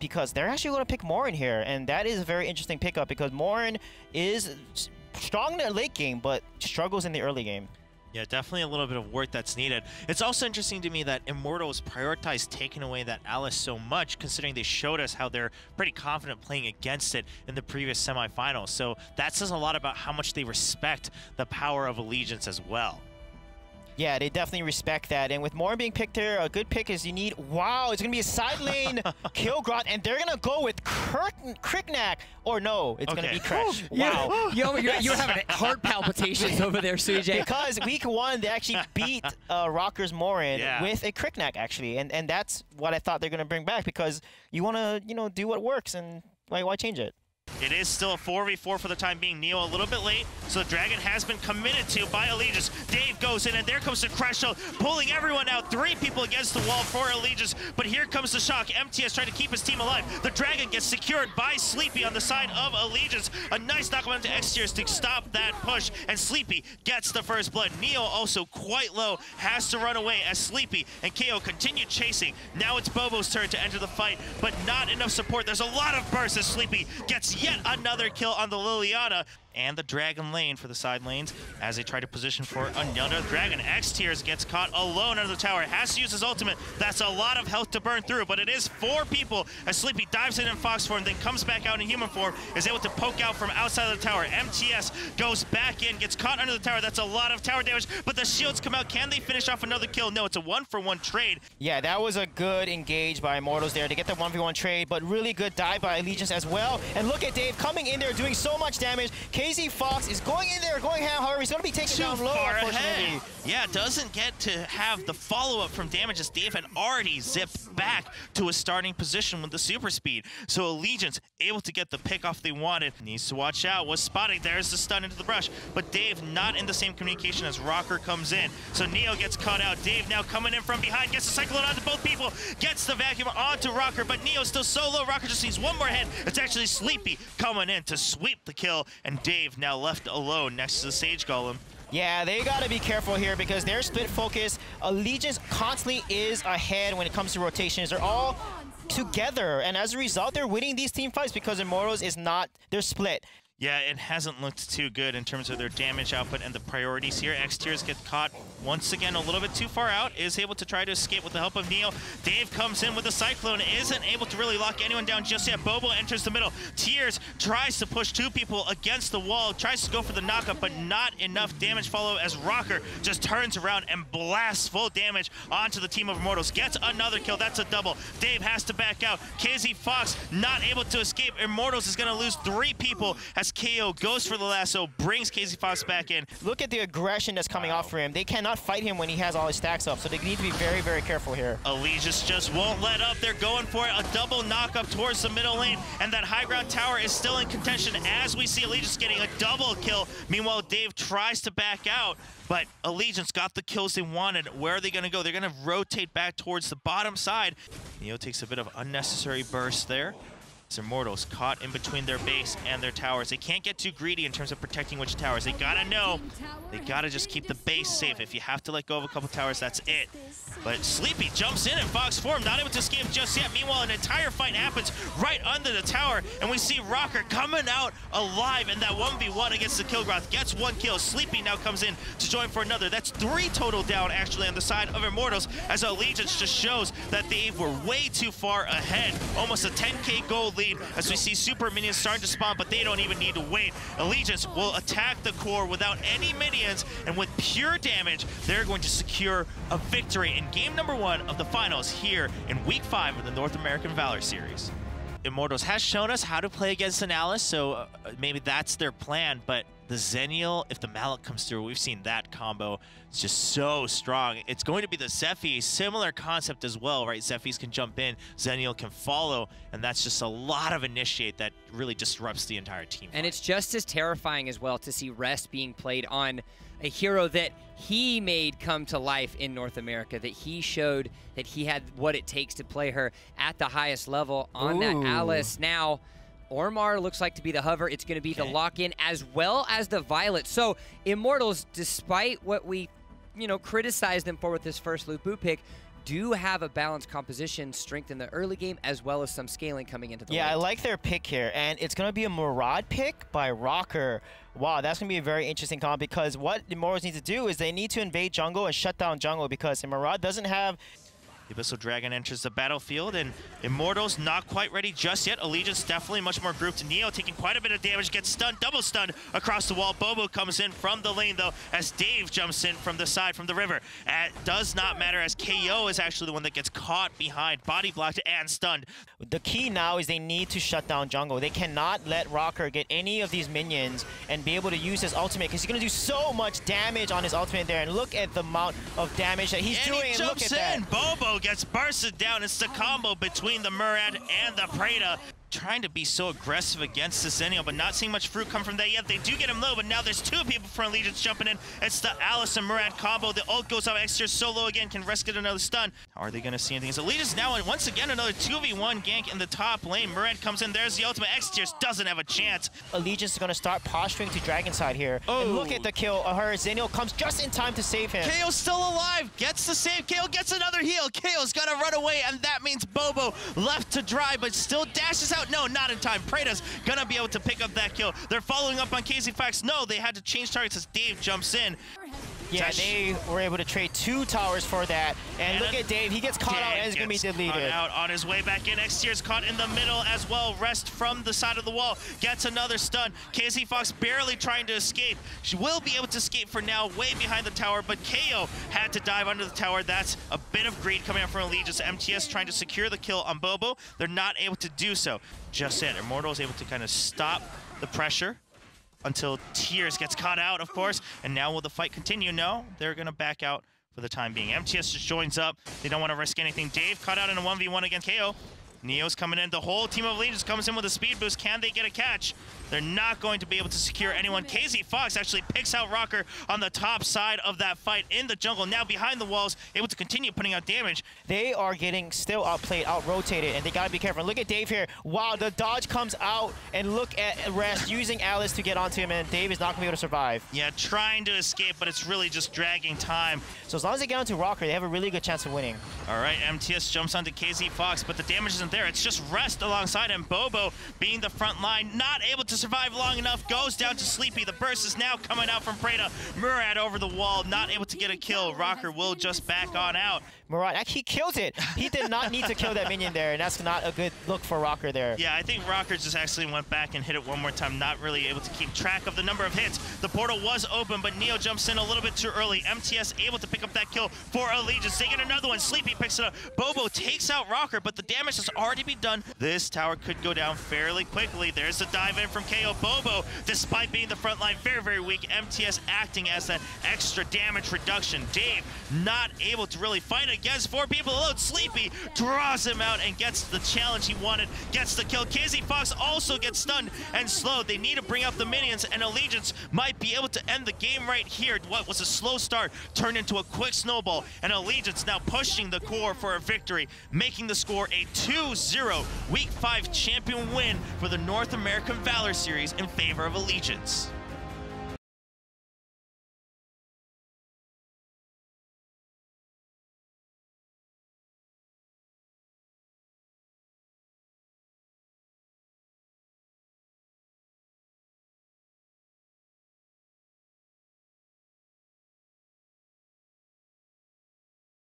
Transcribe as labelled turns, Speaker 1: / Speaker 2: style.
Speaker 1: because they're actually going to pick Morin here, and that is a very interesting pickup because Morin is strong in the late game, but struggles in the early game.
Speaker 2: Yeah, definitely a little bit of work that's needed. It's also interesting to me that Immortals prioritized taking away that Alice so much, considering they showed us how they're pretty confident playing against it in the previous semifinals. So that says a lot about how much they respect the power of Allegiance as well.
Speaker 1: Yeah, they definitely respect that. And with Morin being picked here, a good pick is you need... Wow, it's going to be a side lane Kilgrot, and they're going to go with Kriknak. Or no, it's going to be Crash. Wow.
Speaker 3: You're having heart palpitations over there, CJ.
Speaker 1: Because week 1, they actually beat Rocker's Morin with a Kriknak, actually. And that's what I thought they're going to bring back, because you want to, you know, do what works, and why change it?
Speaker 2: It is still a 4v4 for the time being. Neo a little bit late, so the Dragon has been committed to by Allegiance. Dave goes in, and there comes the Crash Shell, pulling everyone out. 3 people against the wall for Allegiance, but here comes the shock. MTS trying to keep his team alive. The Dragon gets secured by Sleepy on the side of Allegiance. A nice knockdown to X-Tiers to stop that push, and Sleepy gets the first blood. Neo also quite low, has to run away as Sleepy and KO continue chasing. Now it's Bobo's turn to enter the fight, but not enough support. There's a lot of bursts as Sleepy gets yet another kill on the Liliana, and the Dragon lane for the side lanes as they try to position for another Dragon. X-Tiers gets caught alone under the tower, has to use his ultimate. That's a lot of health to burn through, but it is 4 people as Sleepy dives in Fox form, then comes back out in human form, is able to poke out from outside of the tower. MTS goes back in, gets caught under the tower. That's a lot of tower damage, but the shields come out. Can they finish off another kill? No, it's a 1-for-1 trade.
Speaker 1: Yeah, that was a good engage by Immortals there to get the 1v1 trade, but really good dive by Allegiance as well. And look at Dave coming in there, doing so much damage. KZ Fox is going in there, going ham. However, he's going to be taken down low, unfortunately.
Speaker 2: Yeah, doesn't get to have the follow-up from damage as Dave had already zipped back to a starting position with the super speed. So Allegiance able to get the pick off they wanted. Needs to watch out. Was spotting. There's the stun into the brush. But Dave not in the same communication as Rocker comes in. So Neo gets caught out. Dave now coming in from behind. Gets the Cyclone onto both people. Gets the vacuum onto Rocker. But Neo's still so low. Rocker just needs one more hit. It's actually Sleepy coming in to sweep the kill. And Dave now left alone next to the Sage Golem.
Speaker 1: Yeah, they got to be careful here because they're split focus. Allegiance constantly is ahead when it comes to rotations. They're all together, and as a result, they're winning these team fights because Immortals is not, they're split.
Speaker 2: Yeah, it hasn't looked too good in terms of their damage output and the priorities here. X-Tiers get caught once again a little bit too far out, is able to try to escape with the help of Neo. Dave comes in with the Cyclone, isn't able to really lock anyone down just yet. Bobo enters the middle. Tears tries to push 2 people against the wall, tries to go for the knockup, but not enough damage follow as Rocker just turns around and blasts full damage onto the team of Immortals. Gets another kill, that's a double. Dave has to back out. KZ Fox not able to escape. Immortals is gonna lose 3 people as KO goes for the lasso, brings KZ Fox back in.
Speaker 1: Look at the aggression that's coming off for him. They cannot fight him when he has all his stacks up, so they need to be very, very careful here.
Speaker 2: Allegiance just won't let up. They're going for it. A double knock up towards the middle lane, and that high ground tower is still in contention as we see Allegiance getting a double kill. Meanwhile, Dave tries to back out, but Allegiance got the kills they wanted. Where are they going to go? They're going to rotate back towards the bottom side. Neo takes a bit of unnecessary burst there. Immortals caught in between their base and their towers. They can't get too greedy in terms of protecting which towers. They gotta know, they gotta just keep the base safe. If you have to let go of a couple towers, that's it. But Sleepy jumps in Fox form, not able to escape just yet. Meanwhile, an entire fight happens right under the tower, and we see Rocker coming out alive in that 1v1 against the Kilgroth. Gets 1 kill. Sleepy now comes in to join for another. That's 3 total down, actually, on the side of Immortals, as Allegiance just shows that they were way too far ahead. Almost a 10k gold lead as we see super minions starting to spawn, but they don't even need to wait. Allegiance will attack the core without any minions, and with pure damage, they're going to secure a victory in game number 1 of the finals here in week 5 of the North American Valor series. Immortals has shown us how to play against an Alice, so maybe that's their plan, but the Zenial, if the Mallet comes through, we've seen that combo. It's just so strong. It's going to be the Zephy, similar concept as well, right? Zephys can jump in, Zenial can follow, and that's just a lot of initiate that really disrupts the entire team.
Speaker 3: And it's just as terrifying as well to see Rest being played on a hero that he made come to life in North America, that he showed that he had what it takes to play her at the highest level on that Alice. Now, Ormar looks like to be the hover. It's going to be the lock-in as well as the Violet. So Immortals, despite what we, criticize them for with this first Lupu pick, do have a balanced composition strength in the early game as well as some scaling coming into the late.
Speaker 1: I like their pick here, and it's going to be a Murad pick by Rocker. Wow, that's going to be a very interesting comp because what Immortals need to do is they need to invade jungle and shut down jungle because Murad doesn't have...
Speaker 2: The Abyssal Dragon enters the battlefield, and Immortals not quite ready just yet. Allegiance definitely much more grouped. Neo taking quite a bit of damage, gets stunned, double stunned across the wall. Bobo comes in from the lane, though, as Dave jumps in from the side, from the river. It does not matter, as KO is actually the one that gets caught behind, body blocked and stunned.
Speaker 1: The key now is they need to shut down jungle. They cannot let Rocker get any of these minions and be able to use his ultimate, because he's going to do so much damage on his ultimate there. And look at the amount of damage that he's doing.
Speaker 2: He jumps
Speaker 1: look at
Speaker 2: in.
Speaker 1: that.
Speaker 2: Bobo gets bursted down. It's the combo between the Murad and the Preda. Trying to be so aggressive against this Zenio, but not seeing much fruit come from that yet. They do get him low, but now there's two people from Allegiance jumping in. It's the Alice and Murad combo. The ult goes out. Exterior solo again, can risk it another stun. Are they going to see anything? As Allegiance now, and once again, another 2v1 gank in the top lane. Murad comes in. There's the ultimate. Exterior doesn't have a chance.
Speaker 1: Allegiance is going to start posturing to Dragon side here.
Speaker 2: Oh.
Speaker 1: And look at the kill. Her Zenio comes just in time to save him.
Speaker 2: KO's still alive. Gets the save. KO gets another heal. KO's got to run away, and that means Bobo left to dry, but still dashes out. No, not in time. Preda's gonna be able to pick up that kill. They're following up on KZ Fax. No, they had to change targets as Dave jumps in.
Speaker 1: Yeah, they were able to trade 2 towers for that. And look at Dave. He gets caught out and is going to be deleted.
Speaker 2: Out on his way back in. Extier's caught in the middle as well. Rest from the side of the wall. Gets another stun. KZ Fox barely trying to escape. She will be able to escape for now, way behind the tower, but KO had to dive under the tower. That's a bit of greed coming out from Allegiance. MTS trying to secure the kill on Bobo. They're not able to do so just yet. Immortals able to kind of stop the pressure until Tears gets caught out, of course. And now will the fight continue? No, they're going to back out for the time being. MTS just joins up. They don't want to risk anything. Dave caught out in a 1v1 against KO. Neo's coming in. The whole team of Allegiance comes in with a speed boost. Can they get a catch? They're not going to be able to secure anyone. KZ Fox actually picks out Rocker on the top side of that fight in the jungle. Now behind the walls, able to continue putting out damage.
Speaker 1: They are getting still outplayed, out-rotated, and they got to be careful. Look at Dave here. Wow, the dodge comes out, and look at Rest using Alice to get onto him, and Dave is not going to be able to survive.
Speaker 2: Yeah, trying to escape, but it's really just dragging time.
Speaker 1: So as long as they get onto Rocker, they have a really good chance of winning.
Speaker 2: All right, MTS jumps onto KZ Fox, but the damage isn't there. It's just Rest alongside him. Bobo being the front line, not able to survive long enough, goes down to Sleepy. The burst is now coming out from Preda. Murad over the wall, not able to get a kill. Rocker will just back on out.
Speaker 1: Murad, actually, he kills it. He did not need to kill that minion there, and that's not a good look for Rocker there.
Speaker 2: Yeah, I think Rocker just actually went back and hit it one more time, not really able to keep track of the number of hits. The portal was open, but Neo jumps in a little bit too early. MTS able to pick up that kill for Allegiance. They get another one. Sleepy picks it up. Bobo takes out Rocker, but the damage has already been done. This tower could go down fairly quickly. There's the dive in from KO. Bobo, despite being the front line, very, very weak. MTS acting as that extra damage reduction. Dave not able to really fight against 4 people alone. Sleepy draws him out and gets the challenge he wanted, gets the kill. KZ Fox also gets stunned and slowed. They need to bring out the minions, and Allegiance might be able to end the game right here. What was a slow start turned into a quick snowball, and Allegiance now pushing the core for a victory, making the score a 2-0 Week 5 champion win for the North American Valor Series in favor of Allegiance.